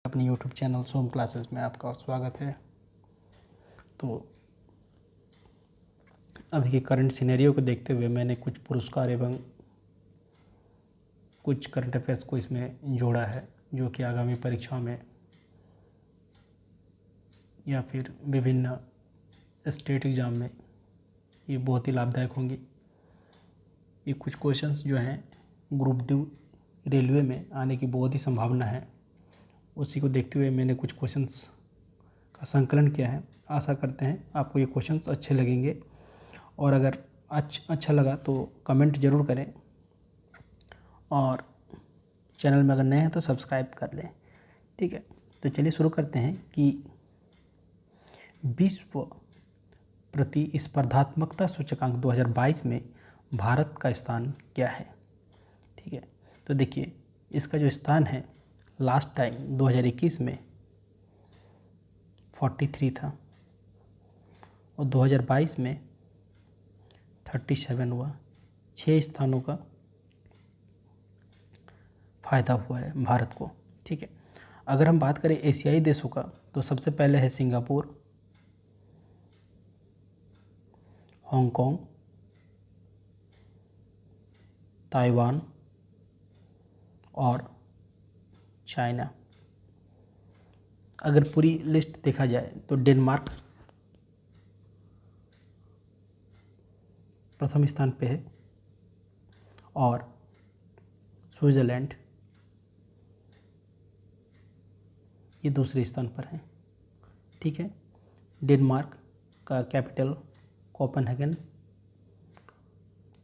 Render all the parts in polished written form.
अपने YouTube channel सोम classes में आपका स्वागत है। तो अभी के करंट सिनेरियो को देखते हुए मैंने कुछ पुरस्कार एवं कुछ करंट अफेयर्स को इसमें जोड़ा है, जो कि आगामी परीक्षाओं में या फिर विभिन्न स्टेट एग्ज़ाम में ये बहुत ही लाभदायक होंगी। ये कुछ क्वेश्चंस जो हैं ग्रुप डी रेलवे में आने की बहुत ही संभावना है, उसी को देखते हुए मैंने कुछ क्वेश्चंस का संकलन किया है। आशा करते हैं आपको ये क्वेश्चंस अच्छे लगेंगे, और अगर अच्छा लगा तो कमेंट ज़रूर करें, और चैनल में अगर नए हैं तो सब्सक्राइब कर लें। ठीक है, तो चलिए शुरू करते हैं कि विश्व प्रतिस्पर्धात्मकता सूचकांक 2022 में भारत का स्थान क्या है। ठीक है, तो देखिए इसका जो स्थान है लास्ट टाइम 2021 में 43 था और 2022 में 37 हुआ। 6 स्थानों का फ़ायदा हुआ है भारत को। ठीक है, अगर हम बात करें एशियाई देशों का तो सबसे पहले है सिंगापुर, हांगकांग, ताइवान और चाइना। अगर पूरी लिस्ट देखा जाए तो डेनमार्क प्रथम स्थान पे है और स्विट्ज़रलैंड ये दूसरे स्थान पर है। ठीक है, डेनमार्क का कैपिटल कोपेनहेगन,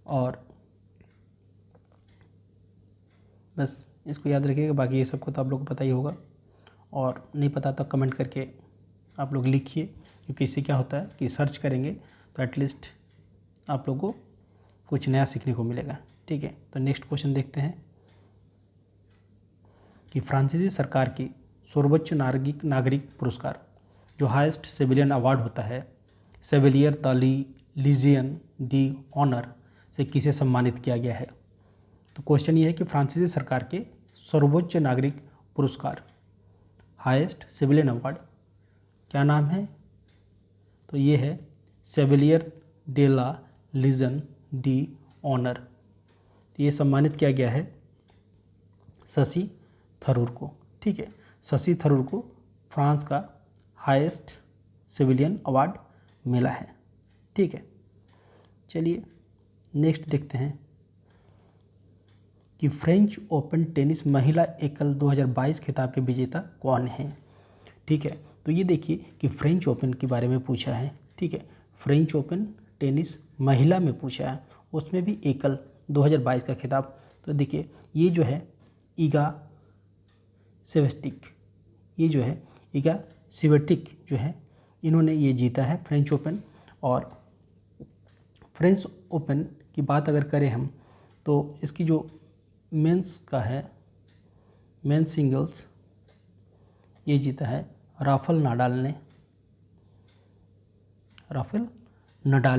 और बस इसको याद रखिएगा। बाकी ये सबको तो आप लोग को पता ही होगा, और नहीं पता तो कमेंट करके आप लोग लिखिए, क्योंकि इससे क्या होता है कि सर्च करेंगे तो एटलीस्ट आप लोग को कुछ नया सीखने को मिलेगा। ठीक है, तो नेक्स्ट क्वेश्चन देखते हैं कि फ्रांसीसी सरकार की सर्वोच्च नागरिक पुरस्कार, जो हाईएस्ट सिविलियन अवार्ड होता है, सेविलियर द लीजियन डी ऑनर, से किसे सम्मानित किया गया है। तो क्वेश्चन ये है कि फ्रांसीसी सरकार के सर्वोच्च नागरिक पुरस्कार, हाईएस्ट सिविलियन अवार्ड, क्या नाम है। तो ये है सेविलियर दे ला लीजन डी ऑनर। तो ये सम्मानित किया गया है शशि थरूर को। ठीक है, शशि थरूर को फ्रांस का हाईएस्ट सिविलियन अवार्ड मिला है। ठीक है, चलिए नेक्स्ट देखते हैं कि फ्रेंच ओपन टेनिस महिला एकल 2022 खिताब के विजेता कौन हैं। ठीक है, तो ये देखिए कि फ्रेंच ओपन के बारे में पूछा है। ठीक है, फ्रेंच ओपन टेनिस महिला में पूछा है, उसमें भी एकल 2022 का खिताब। तो देखिए ये जो है ईगा स्वियाटेक, ये जो है ईगा स्वियाटेक जो है, इन्होंने ये जीता है फ्रेंच ओपन। और फ्रेंच ओपन की बात अगर करें हम तो इसकी जो मेंस का है, मेंस सिंगल्स, ये जीता है राफेल नडाल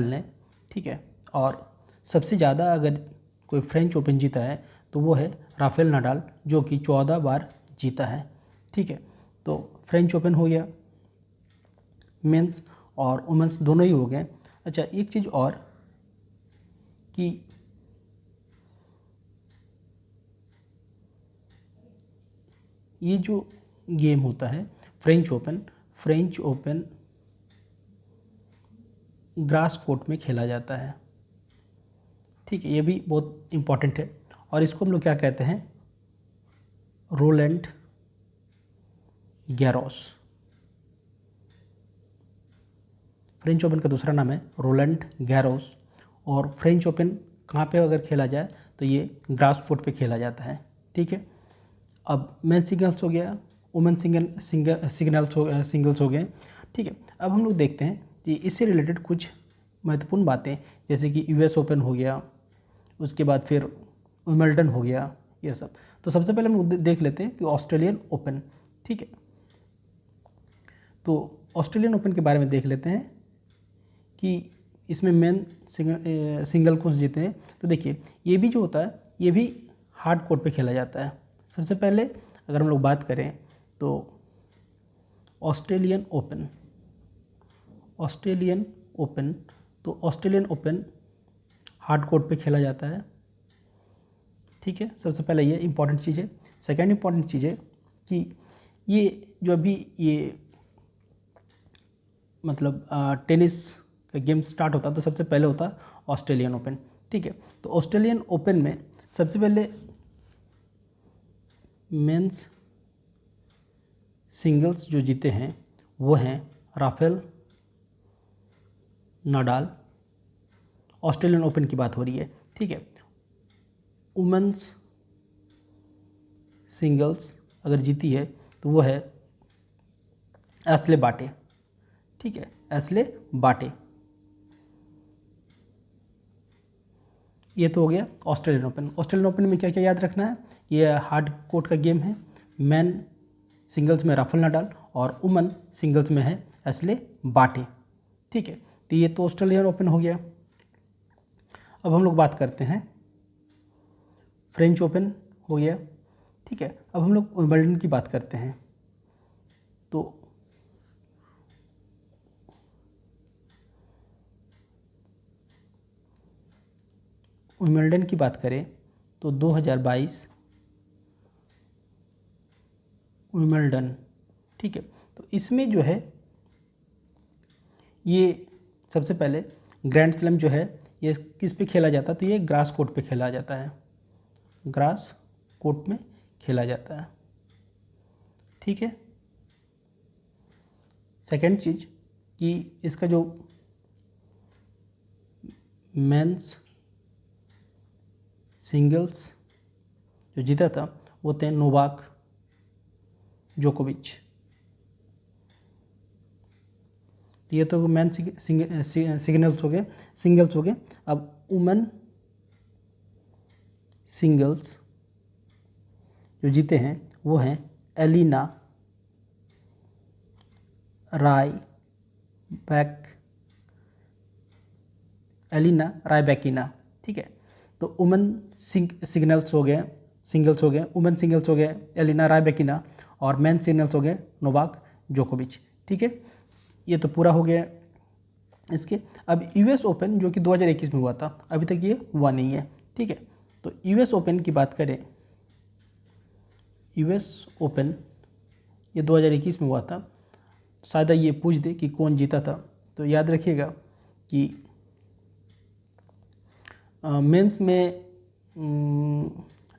ने। ठीक है, और सबसे ज़्यादा अगर कोई फ्रेंच ओपन जीता है तो वो है राफेल नडाल, जो कि 14 बार जीता है। ठीक है, तो फ्रेंच ओपन हो गया, मेंस और वुमेंस दोनों ही हो गए। अच्छा, एक चीज़ और कि ये जो गेम होता है फ्रेंच ओपन ग्रास कोर्ट में खेला जाता है। ठीक है, ये भी बहुत इम्पॉर्टेंट है, और इसको हम लोग क्या कहते हैं, रोलैंड गैरोस। फ्रेंच ओपन का दूसरा नाम है रोलैंड गैरोस, और फ्रेंच ओपन कहाँ पे अगर खेला जाए तो ये ग्रास कोर्ट पे खेला जाता है। ठीक है, अब मेन सिंगल्स हो गया, वुमेन सिंगल्स हो गए। ठीक है, अब हम लोग देखते हैं कि इससे रिलेटेड कुछ महत्वपूर्ण बातें, जैसे कि यूएस ओपन हो गया, उसके बाद फिर विंबलडन हो गया, ये सब। तो सबसे पहले हम लोग देख लेते हैं कि ऑस्ट्रेलियन ओपन। ठीक है, तो ऑस्ट्रेलियन ओपन के बारे में देख लेते हैं कि इसमें मेन सिंगल कौन से जीते हैं। तो देखिए ये भी जो होता है ये भी हार्ड कोर्ट पे खेला जाता है। सबसे पहले अगर हम लोग बात करें तो ऑस्ट्रेलियन ओपन, ऑस्ट्रेलियन ओपन, तो ऑस्ट्रेलियन ओपन हार्ड कोर्ट पे खेला जाता है, ठीक है। सबसे पहले ये इंपॉर्टेंट चीज़ है। सेकेंड इंपॉर्टेंट चीज़ है कि ये जो अभी ये मतलब टेनिस का गेम स्टार्ट होता है तो सबसे पहले होता है ऑस्ट्रेलियन ओपन, ठीक है। तो ऑस्ट्रेलियन ओपन में सबसे पहले मेंस सिंगल्स जो जीते हैं वो हैं राफेल नाडाल, ऑस्ट्रेलियन ओपन की बात हो रही है, ठीक है। वुमेन्स सिंगल्स अगर जीती है तो वो है एशले बार्टी, ठीक है, एशले बार्टी। ये तो हो गया ऑस्ट्रेलियन ओपन। ऑस्ट्रेलियन ओपन में क्या क्या याद रखना है, ये हार्ड कोर्ट का गेम है। मैन सिंगल्स में राफेल नाडाल और वुमेन सिंगल्स में है एशले बार्टी, ठीक है। तो ये तो ऑस्ट्रेलियन ओपन हो गया। अब हम लोग बात करते हैं फ्रेंच ओपन हो गया, ठीक है। अब हम लोग विंबलडन की बात करते हैं। तो विंबलडन की बात करें तो 2022 विंबलडन, ठीक है। तो इसमें जो है ये सबसे पहले ग्रैंड स्लैम जो है ये किस पे खेला जाता है, तो ये ग्रास कोर्ट पे खेला जाता है, ग्रास कोर्ट में खेला जाता है, ठीक है। सेकेंड चीज़ कि इसका जो मेंस सिंगल्स जो जीता था वो थे नोवाक जोकोविच। तो ये तो मैन सिंगल्स हो गए। अब वुमेन सिंगल्स जो जीते हैं वो हैं एलिना रायबैकिना, ठीक है। तो वुमेन सिंगल्स हो गए वुमेन सिंगल्स हो गए एलिना रायबैकिना, और मेन सिंगल्स हो गए नोवाक जोकोविच, ठीक है। ये तो पूरा हो गया इसके। अब यूएस ओपन जो कि 2021 में हुआ था, अभी तक ये हुआ नहीं है, ठीक है। तो यूएस ओपन की बात करें, यूएस ओपन ये 2021 में हुआ था। शायद ये पूछ दे कि कौन जीता था, तो याद रखिएगा कि मेंस में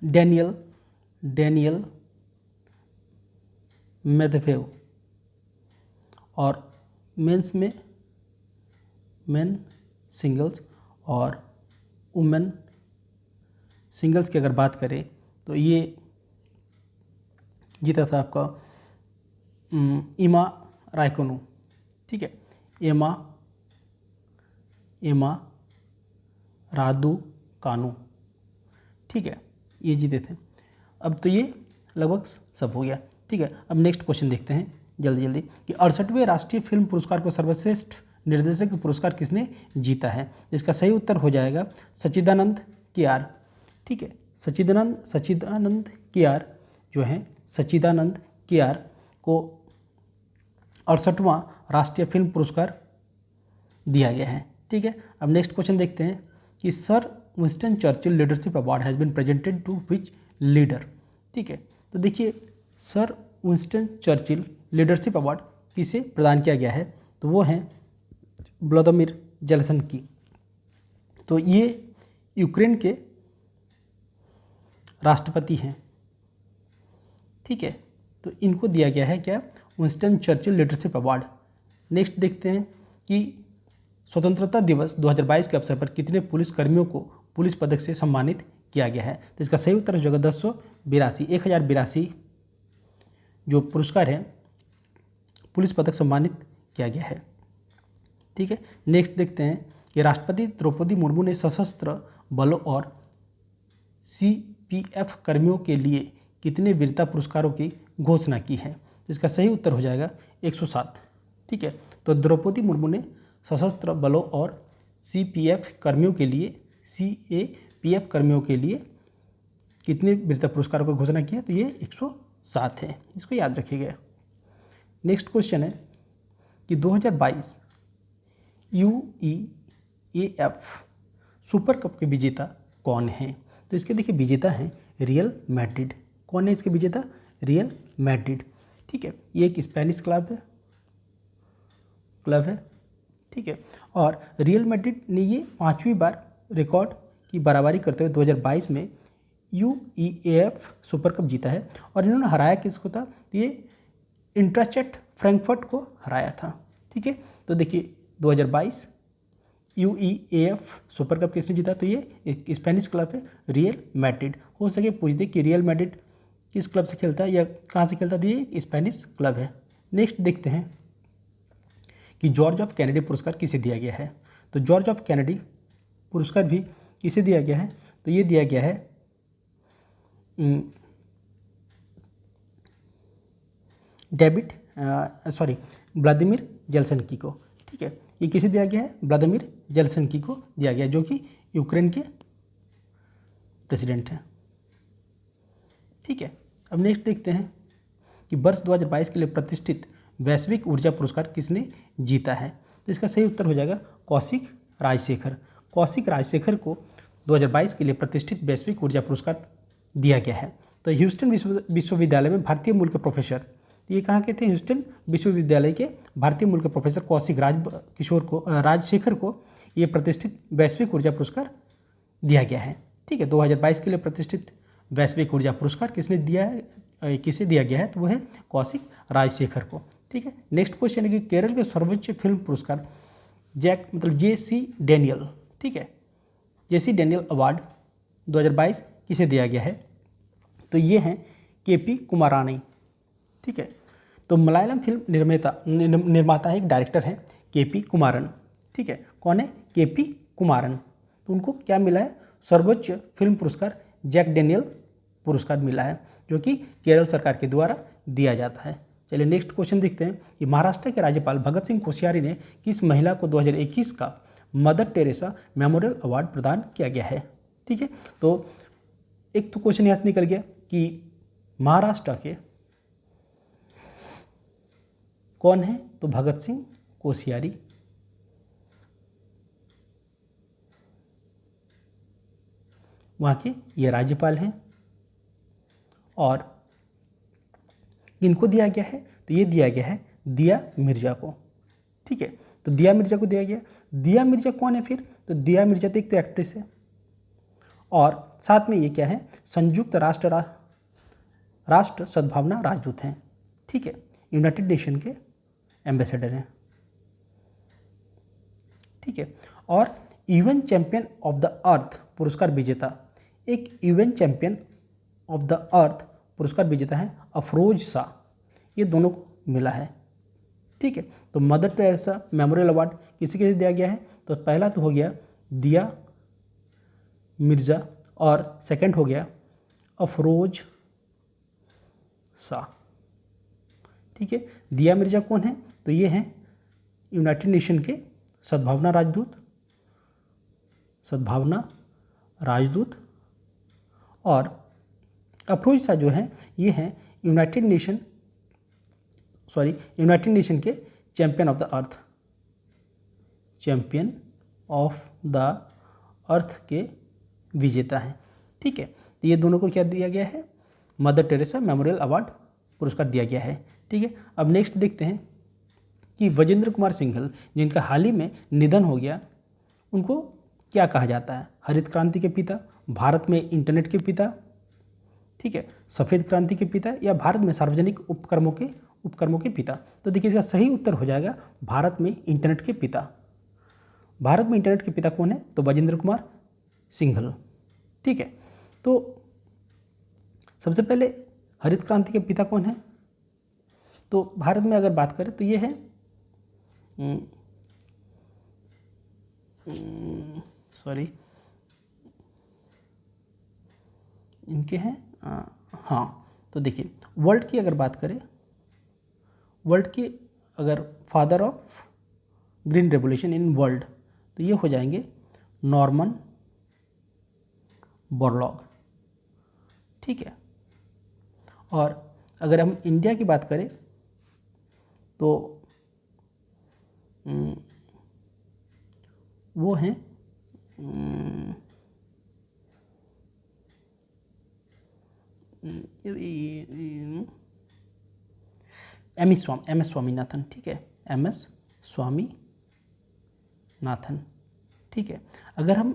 डेनियल मेदवेदेव, और मेंस में मेन सिंगल्स और वुमेन सिंगल्स की अगर बात करें तो ये जीता था आपका इमा राइकोनू, ठीक है, एमा रादू कानू, ठीक है, ये जीते थे। अब तो ये लगभग सब हो गया, ठीक है। अब नेक्स्ट क्वेश्चन देखते हैं जल्दी कि 68वें राष्ट्रीय फिल्म पुरस्कार को सर्वश्रेष्ठ निर्देशक पुरस्कार किसने जीता है। इसका सही उत्तर हो जाएगा सच्चिदानंद कियार, ठीक है। सच्चिदानंद कियार जो हैं, सच्चिदानंद कियार को 68वां राष्ट्रीय फिल्म पुरस्कार दिया गया है, ठीक है। अब नेक्स्ट क्वेश्चन देखते हैं कि sir Winston Churchill leadership award has been presented to which leader, ठीक है। तो देखिए sir Winston Churchill leadership award किसे प्रदान किया गया है, तो वो हैं व्लादिमीर जेलेंस्की। तो ये यूक्रेन के राष्ट्रपति हैं, ठीक है। तो इनको दिया गया है क्या, Winston Churchill leadership award. Next देखते हैं कि स्वतंत्रता दिवस 2022 के अवसर पर कितने पुलिस कर्मियों को पुलिस पदक से सम्मानित किया गया है। तो इसका सही उत्तर हो जाएगा 1082 जो पुरस्कार है पुलिस पदक सम्मानित किया गया है, ठीक है। नेक्स्ट देखते हैं कि राष्ट्रपति द्रौपदी मुर्मू ने सशस्त्र बलों और सीपीएफ कर्मियों के लिए कितने वीरता पुरस्कारों की घोषणा की है। तो इसका सही उत्तर हो जाएगा 107, ठीक है। तो द्रौपदी मुर्मू ने सशस्त्र बलों और सीपीएफ कर्मियों के लिए कितने वीरता पुरस्कारों की घोषणा की है, तो ये 107 है, इसको याद रखिएगा। नेक्स्ट क्वेश्चन है कि 2022 UEFA सुपर कप के विजेता कौन है? तो इसके देखिए विजेता हैं रियल मैड्रिड। कौन है इसके विजेता? Real Madrid. ठीक है, ये एक स्पेनिश क्लब है। ठीक है, और रियल मैड्रिड ने ये 5वीं बार रिकॉर्ड की बराबरी करते हुए 2022 में UEFA सुपर कप जीता है। और इन्होंने हराया किसको था? तो ये इंट्राचेट फ्रैंकफर्ट को हराया था। ठीक है, तो देखिए 2022 UEFA सुपर कप किसने जीता? तो ये एक स्पेनिश क्लब है रियल मैड्रिड। हो सके पूछ दे कि रियल मैड्रिड किस क्लब से खेलता है या कहाँ से खेलता है, तो ये स्पेनिश क्लब है। नेक्स्ट देखते हैं कि जॉर्ज ऑफ कैनेडी पुरस्कार किसे दिया गया है? तो जॉर्ज ऑफ कैनेडी पुरस्कार भी किसे दिया गया है? तो ये दिया गया है व्लादिमीर जेलेंस्की को। ठीक है, ये किसे दिया गया है? व्लादिमीर जेलेंस्की को दिया गया, जो कि यूक्रेन के प्रेसिडेंट हैं। ठीक है, अब नेक्स्ट देखते हैं कि वर्ष 2022 के लिए प्रतिष्ठित वैश्विक ऊर्जा पुरस्कार किसने जीता है? तो इसका सही उत्तर हो जाएगा कौशिक राजशेखर। कौशिक राजशेखर को 2022 के लिए प्रतिष्ठित वैश्विक ऊर्जा पुरस्कार दिया गया है। तो ह्यूस्टन विश्वविद्यालय में भारतीय मूल के प्रोफेसर, ये कहाँ के थे? ह्यूस्टन विश्वविद्यालय के भारतीय मूल के प्रोफेसर कौशिक राजशेखर को ये प्रतिष्ठित वैश्विक ऊर्जा पुरस्कार दिया गया है। ठीक है, 2022 के लिए प्रतिष्ठित वैश्विक ऊर्जा पुरस्कार किसे दिया गया है? तो वो है कौशिक राजशेखर को। ठीक है, नेक्स्ट क्वेश्चन है कि केरल के सर्वोच्च फिल्म पुरस्कार JC डैनियल, ठीक है, JC डैनियल अवार्ड 2022 किसे दिया गया है? तो ये हैं KP कुमारानी। ठीक है, तो मलयालम फिल्म निर्माता है, एक डायरेक्टर हैं KP कुमारन। ठीक है, कौन है? KP कुमारन। तो उनको क्या मिला है? सर्वोच्च फिल्म पुरस्कार जैक डैनियल पुरस्कार मिला है, जो कि केरल सरकार के द्वारा दिया जाता है। चलिए नेक्स्ट क्वेश्चन देखते हैं कि महाराष्ट्र के राज्यपाल भगत सिंह कोश्यारी ने किस महिला को 2021 का मदर टेरेसा मेमोरियल अवार्ड प्रदान किया गया है? ठीक है, तो एक तो क्वेश्चन यहाँ से निकल गया कि महाराष्ट्र के कौन है? तो भगत सिंह कोश्यारी। वहाँ के ये राज्यपाल हैं। और इनको दिया गया है? तो ये दिया गया है दिया मिर्जा को। ठीक है, तो दिया मिर्जा को दिया गया। दिया मिर्जा कौन है फिर? तो दिया मिर्जा तो एक तो एक्ट्रेस है, और साथ में ये क्या है? संयुक्त राष्ट्र सद्भावना राजदूत हैं। ठीक है, यूनाइटेड नेशन के एम्बेसडर हैं। ठीक है, और UN champion of the earth पुरस्कार विजेता, एक UN champion of the earth पुरस्कार विजेता है अफरोज शाह। ये दोनों को मिला है। ठीक है, तो मदर टेरेसा मेमोरियल अवार्ड किसी के दिया गया है? तो पहला तो हो गया दिया मिर्जा, और सेकंड हो गया अफरोज शाह। ठीक है, दिया मिर्जा कौन है? तो ये हैं यूनाइटेड नेशन के सद्भावना राजदूत, और अफरोज शाह जो हैं ये हैं यूनाइटेड नेशन के चैंपियन ऑफ द अर्थ के विजेता हैं। ठीक है, तो ये दोनों को क्या दिया गया है? मदर टेरेसा मेमोरियल अवार्ड पुरस्कार दिया गया है। ठीक है, अब नेक्स्ट देखते हैं कि वजेंद्र कुमार सिंघल, जिनका हाल ही में निधन हो गया, उनको क्या कहा जाता है? हरित क्रांति के पिता, भारत में इंटरनेट के पिता, ठीक है, सफ़ेद क्रांति के पिता, या भारत में सार्वजनिक उपक्रमों के पिता। तो देखिए इसका सही उत्तर हो जाएगा भारत में इंटरनेट के पिता। भारत में इंटरनेट के पिता कौन है? तो वजेंद्र कुमार सिंघल। ठीक है, तो सबसे पहले हरित क्रांति के पिता कौन है? तो भारत में अगर बात करें तो ये है इनके हैं हाँ, तो देखिए वर्ल्ड की अगर बात करें, वर्ल्ड के अगर father of green revolution in world, तो ये हो जाएंगे नॉर्मन बोरलॉग। ठीक है, और अगर हम इंडिया की बात करें तो वो हैं एम एस स्वामीनाथन, ठीक है, एम एस स्वामीनाथन, ठीक है। अगर हम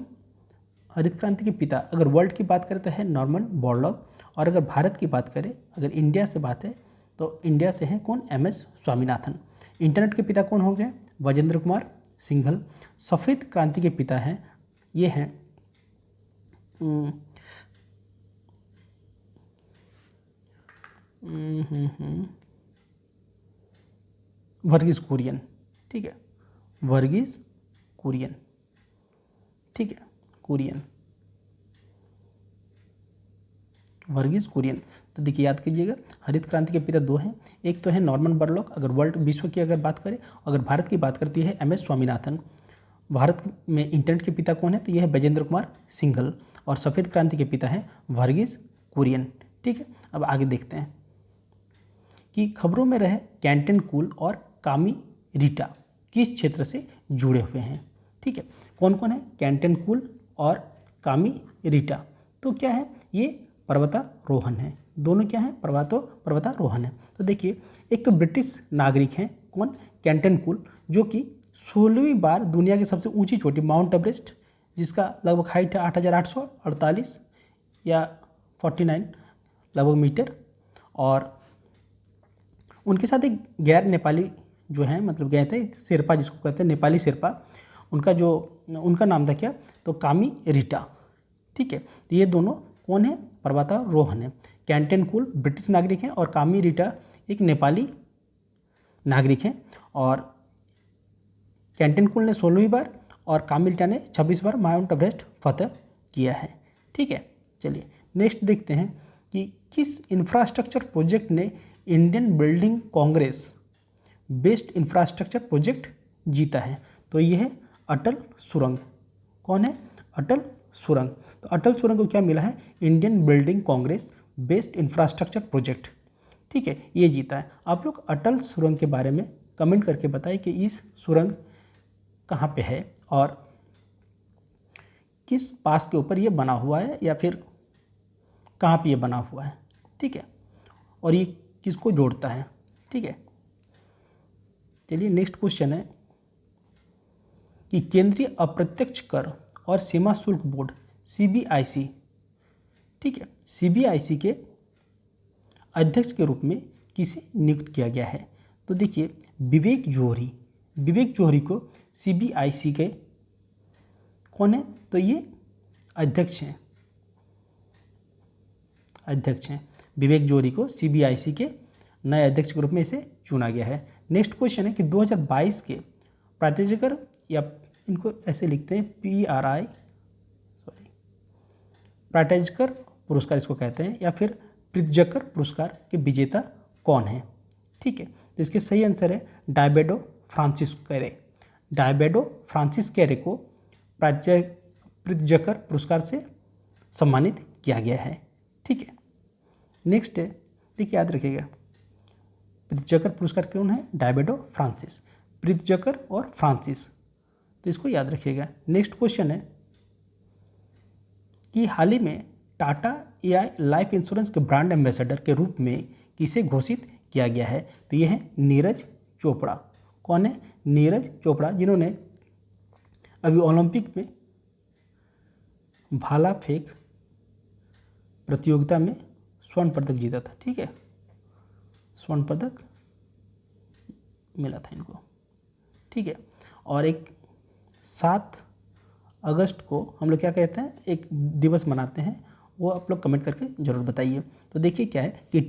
हरित क्रांति के पिता अगर वर्ल्ड की बात करें तो है नॉर्मन बोरलॉग, और अगर भारत की बात करें, अगर इंडिया से बात है तो इंडिया से हैं कौन, एम एस स्वामीनाथन। इंटरनेट के पिता कौन हो गए, वजेंद्र कुमार सिंघल। सफ़ेद क्रांति के पिता हैं, ये हैं वर्गीज कुरियन, ठीक है, वर्गीज कुरियन, ठीक है, कुरियन, वर्गीज कुरियन। तो देखिए याद कीजिएगा, हरित क्रांति के पिता दो हैं, एक तो है नॉर्मन बोरलॉग अगर वर्ल्ड विश्व की अगर बात करें, अगर भारत की बात करती है एम एस स्वामीनाथन। भारत में इंटरनेट के पिता कौन है, तो यह है वजेंद्र कुमार सिंघल, और सफ़ेद क्रांति के पिता हैं वर्गीज कुरियन, ठीक है। अब आगे देखते हैं कि खबरों में रहे कैंटन कूल और कामी रीटा किस क्षेत्र से जुड़े हुए हैं, ठीक है। कौन कौन है, कैंटन कूल और कामी रीटा, तो क्या है, ये पर्वतारोहण है, दोनों क्या है, पर्वतारोहण है। तो देखिए, एक तो ब्रिटिश नागरिक हैं कौन, कैंटन कूल, जो कि 16वीं बार दुनिया की सबसे ऊंची चोटी माउंट एवरेस्ट, जिसका लगभग हाइट है 8,848 या 49 लगभग मीटर, और उनके साथ एक गैर नेपाली जो हैं, मतलब गए थे शेरपा जिसको कहते हैं, नेपाली शेरपा, उनका नाम था क्या, तो कामी रीटा, ठीक है। तो ये दोनों कौन है, पर्वतारोहण है। कैंटन कूल ब्रिटिश नागरिक हैं और कामी रीटा एक नेपाली नागरिक हैं, और कैंटन कूल ने 16वीं बार और कामी रीटा ने 26 बार माउंट एवरेस्ट फतह किया है, ठीक है। चलिए नेक्स्ट देखते हैं कि किस इंफ्रास्ट्रक्चर प्रोजेक्ट ने Indian building Congress best infrastructure project जीता है, तो ये है अटल सुरंग। कौन है, अटल सुरंग। तो अटल सुरंग को क्या मिला है, Indian building Congress best infrastructure project, ठीक है, ये जीता है। आप लोग अटल सुरंग के बारे में कमेंट करके बताएं कि इस सुरंग कहाँ पे है और किस पास के ऊपर ये बना हुआ है, या फिर कहाँ पे ये बना हुआ है, ठीक है, और ये किसको जोड़ता है, ठीक है। चलिए नेक्स्ट क्वेश्चन है कि केंद्रीय अप्रत्यक्ष कर और सीमा शुल्क बोर्ड सीबीआईसी, ठीक है, सीबीआईसी के अध्यक्ष के रूप में किसे नियुक्त किया गया है, तो देखिए विवेक जोहरी को सीबीआईसी के कौन है, तो ये अध्यक्ष हैं विवेक जोहरी को सीबीआईसी के नए अध्यक्ष के रूप में इसे चुना गया है। नेक्स्ट क्वेश्चन है कि 2022 के प्रायोजकर, या इनको ऐसे लिखते हैं प्रायोजकर पुरस्कार इसको कहते हैं, या फिर प्रित्जकर पुरस्कार के विजेता कौन है, ठीक है। तो इसके सही आंसर है डायबेडो फ्रांसिस कैरे को प्रित्जकर पुरस्कार से सम्मानित किया गया है, ठीक है। नेक्स्ट है, देखिए याद रखिएगा, प्रित्जकर पुरस्कार कौन है, डायबेडो फ्रांसिस, प्रित्जकर और फ्रांसिस, तो इसको याद रखिएगा। नेक्स्ट क्वेश्चन है कि हाल ही में टाटा एआई लाइफ इंश्योरेंस के ब्रांड एम्बेसडर के रूप में किसे घोषित किया गया है, तो ये है नीरज चोपड़ा। कौन है, नीरज चोपड़ा, जिन्होंने अभी ओलंपिक में भाला फेंक प्रतियोगिता में स्वर्ण पदक जीता था, ठीक है, स्वर्ण पदक मिला था इनको, ठीक है। और एक 7 अगस्त को हम लोग क्या कहते हैं, एक दिवस मनाते हैं, वो आप लोग कमेंट करके जरूर बताइए। तो देखिए क्या है कि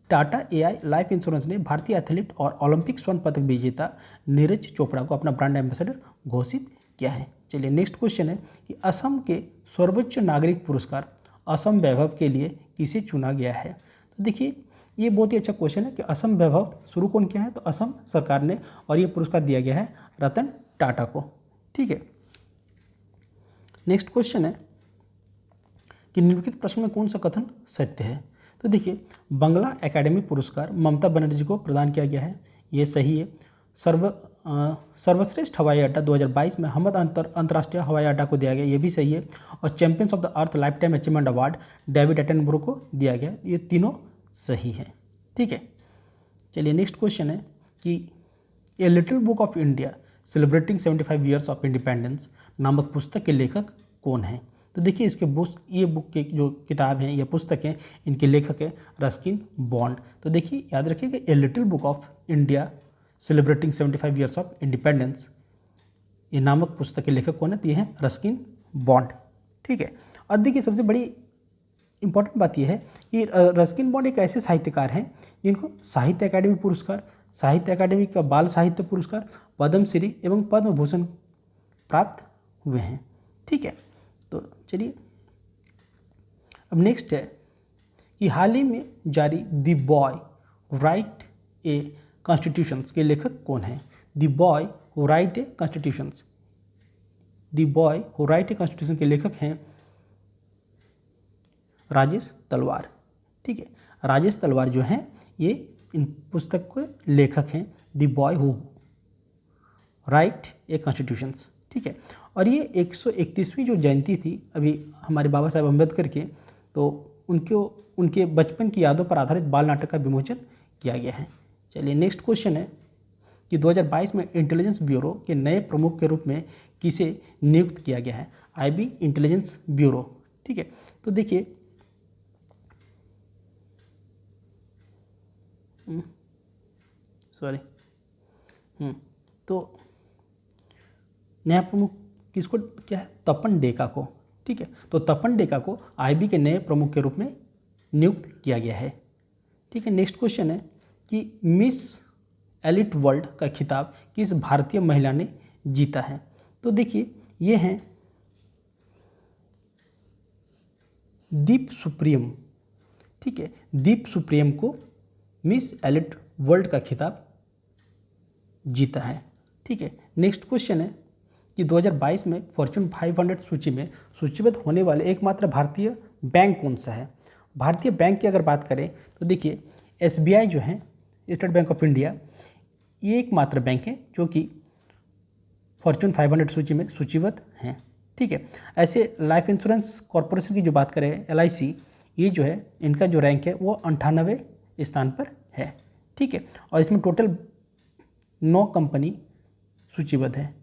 टाटा एआई लाइफ इंश्योरेंस ने भारतीय एथलीट और ओलंपिक स्वर्ण पदक विजेता नीरज चोपड़ा को अपना ब्रांड एम्बेसडर घोषित किया है। चलिए नेक्स्ट क्वेश्चन है कि असम के सर्वोच्च नागरिक पुरस्कार असम वैभव के लिए किसे चुना गया है, तो देखिए ये बहुत ही अच्छा क्वेश्चन है कि असम वैभव शुरू कौन किया है, तो असम सरकार ने, और ये पुरस्कार दिया गया है रतन टाटा को, ठीक है। नेक्स्ट क्वेश्चन है कि निम्नलिखित प्रश्न में कौन सा कथन सत्य है, तो देखिए बांग्ला एकेडमी पुरस्कार ममता बनर्जी को प्रदान किया गया है, ये सही है। सर्वश्रेष्ठ हवाई अड्डा 2022 में अहमद अंतर्राष्ट्रीय हवाई अड्डा को दिया गया, ये भी सही है। और champions of the earth life time achievement award David Attenborough को दिया गया, ये तीनों सही है। ठीक है, चलिए नेक्स्ट क्वेश्चन है कि a little book of India celebrating 75 years of independence नामक पुस्तक के लेखक कौन हैं? तो देखिए इसके ये बुक के जो किताब हैं या पुस्तक हैं, इनके लेखक हैं रस्किन बॉन्ड। तो देखिए याद रखिएगा, a little book of India celebrating 75 years of independence, ये नामक पुस्तक के लेखक कौन है? तो ये हैं रस्किन बॉन्ड। ठीक है, और देखिए सबसे बड़ी इंपॉर्टेंट बात यह है कि रस्किन बॉन्ड एक ऐसे साहित्यकार हैं जिनको साहित्य अकादमी पुरस्कार, साहित्य अकादमी का बाल साहित्य पुरस्कार, पद्मश्री एवं पद्म भूषण प्राप्त हुए हैं। ठीक है, तो चलिए अब नेक्स्ट है कि हाल ही में जारी the boy right A constitutions के लेखक कौन हैं? The boy who right A constitutions, the boy who right a constitution के लेखक हैं राजेश तलवार। ठीक है, राजेश तलवार जो हैं ये इन पुस्तक के लेखक हैं, the boy who right A constitutions. ठीक है, और ये 131वीं जो जयंती थी अभी हमारे बाबा साहेब अम्बेडकर के, तो उनके बचपन की यादों पर आधारित बाल नाटक का विमोचन किया गया है। चलिए नेक्स्ट क्वेश्चन है कि 2022 में इंटेलिजेंस ब्यूरो के नए प्रमुख के रूप में किसे नियुक्त किया गया है? IB intelligence bureau. ठीक है, तो देखिए तो नया प्रमुख किसको क्या है? तपन डेका को। ठीक है, तो तपन डेका को आईबी के नए प्रमुख के रूप में नियुक्त किया गया है। ठीक है, नेक्स्ट क्वेश्चन है कि मिस एलिट वर्ल्ड का खिताब किस भारतीय महिला ने जीता है? तो देखिए ये हैं दीप सुप्रीम। ठीक है, दीप सुप्रीम को मिस एलिट वर्ल्ड का खिताब जीता है। ठीक है, नेक्स्ट क्वेश्चन है कि 2022 में फॉर्च्यून 500 सूची में सूचीबद्ध होने वाले एकमात्र भारतीय बैंक कौन सा है? भारतीय बैंक की अगर बात करें तो देखिए एसबीआई जो है, स्टेट बैंक ऑफ इंडिया, ये एकमात्र बैंक है जो कि फॉर्च्यून 500 सूची में सूचीबद्ध हैं। ठीक है, ऐसे लाइफ इंश्योरेंस कॉरपोरेशन की जो बात करें एलआईसी, ये जो है इनका जो रैंक है वो 98वें स्थान पर है। ठीक है, और इसमें टोटल 9 कंपनी सूचीबद्ध है।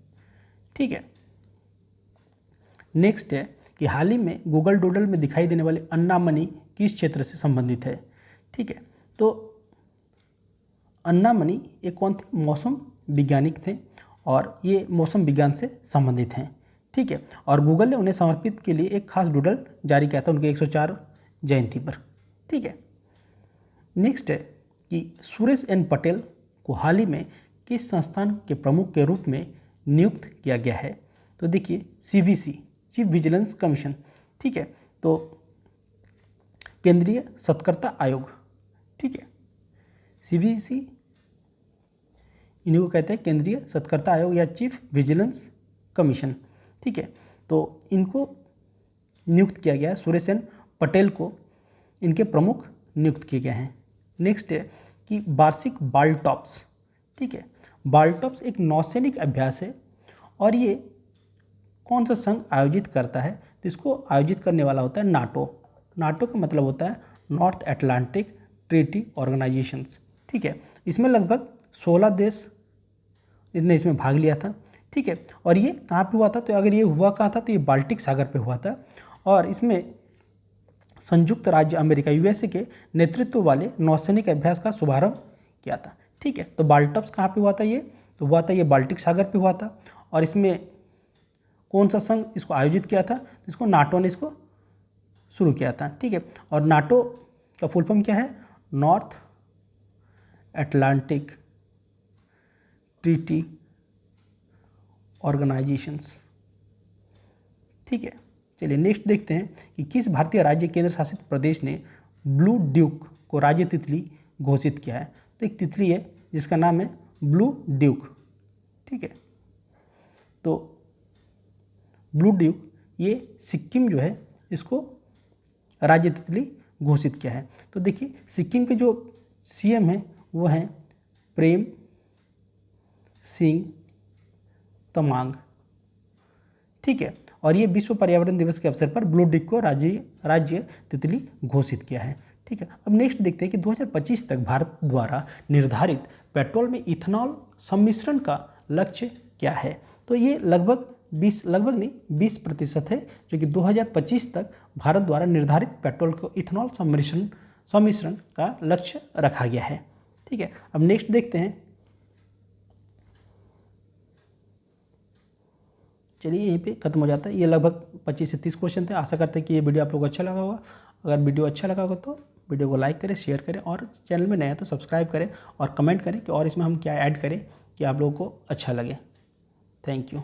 ठीक है, नेक्स्ट है कि हाल ही में गूगल डूडल में दिखाई देने वाले अन्ना मनी किस क्षेत्र से संबंधित है? ठीक है, तो अन्ना मनी एक कौन थे? मौसम वैज्ञानिक थे और ये मौसम विज्ञान से संबंधित हैं। ठीक है, और गूगल ने उन्हें समर्पित के लिए एक खास डूडल जारी किया था उनके 104 जयंती पर। ठीक है, नेक्स्ट है कि सुरेश एन पटेल को हाल ही में किस संस्थान के प्रमुख के रूप में नियुक्त किया गया है? तो देखिए सीवीसी, चीफ विजिलेंस कमीशन। ठीक है, तो केंद्रीय सतर्कता आयोग। ठीक है, सीवीसी इन्हीं को कहते हैं केंद्रीय सतर्कता आयोग या चीफ विजिलेंस कमीशन। ठीक है, तो इनको नियुक्त किया गया है, सुरेश एन पटेल को इनके प्रमुख नियुक्त किए गए हैं। नेक्स्ट है कि वार्षिक बालटॉप्स। ठीक है, बालटॉप्स एक नौसैनिक अभ्यास है और ये कौन सा संघ आयोजित करता है? तो इसको आयोजित करने वाला होता है नाटो। नाटो का मतलब होता है नॉर्थ अटलांटिक ट्रीटी ऑर्गेनाइजेशंस। ठीक है, इसमें लगभग 16 देश ने इसमें भाग लिया था। ठीक है, और ये कहाँ पे हुआ था? तो अगर ये हुआ कहाँ था तो ये बाल्टिक सागर पे हुआ था और इसमें संयुक्त राज्य अमेरिका यूएसए के नेतृत्व वाले नौसैनिक अभ्यास का शुभारंभ किया था। ठीक है, तो बाल्टॉप्स कहाँ पे हुआ था? ये तो हुआ था ये बाल्टिक सागर पे हुआ था और इसमें कौन सा संघ इसको आयोजित किया था? इसको नाटो ने इसको शुरू किया था। ठीक है, और नाटो का फुल फॉर्म क्या है? North Atlantic treaty organisations. ठीक है, चलिए नेक्स्ट देखते हैं कि किस भारतीय राज्य केंद्र शासित प्रदेश ने ब्लू ड्यूक को राज्य तितली घोषित किया है? तो एक तितली है जिसका नाम है ब्लू ड्यूक। ठीक है, तो ब्लू ड्यूक ये सिक्किम जो है इसको राज्य तितली घोषित किया है। तो देखिए सिक्किम के जो सीएम हैं वो हैं प्रेम सींग, तमांग। ठीक है, और ये विश्व पर्यावरण दिवस के अवसर पर ब्लू डिक को राज्य तितली घोषित किया है। ठीक है, अब नेक्स्ट देखते हैं कि 2025 तक भारत द्वारा निर्धारित पेट्रोल में इथेनॉल सम्मिश्रण का लक्ष्य क्या है। तो ये लगभग 20% है, जो कि 2025 तक भारत द्वारा निर्धारित पेट्रोल को इथेनॉल सम्मिश्रण का लक्ष्य रखा गया है। ठीक है, अब नेक्स्ट देखते हैं। चलिए यहीं पे खत्म हो जाता है। ये लगभग 25 से 30 क्वेश्चन थे। आशा करते हैं कि ये वीडियो आप लोगों को अच्छा लगा होगा। अगर वीडियो अच्छा लगा होगा तो वीडियो को लाइक करें, शेयर करें, और चैनल में नए हैं तो सब्सक्राइब करें और कमेंट करें कि और इसमें हम क्या ऐड करें कि आप लोगों को अच्छा लगे। Thank you.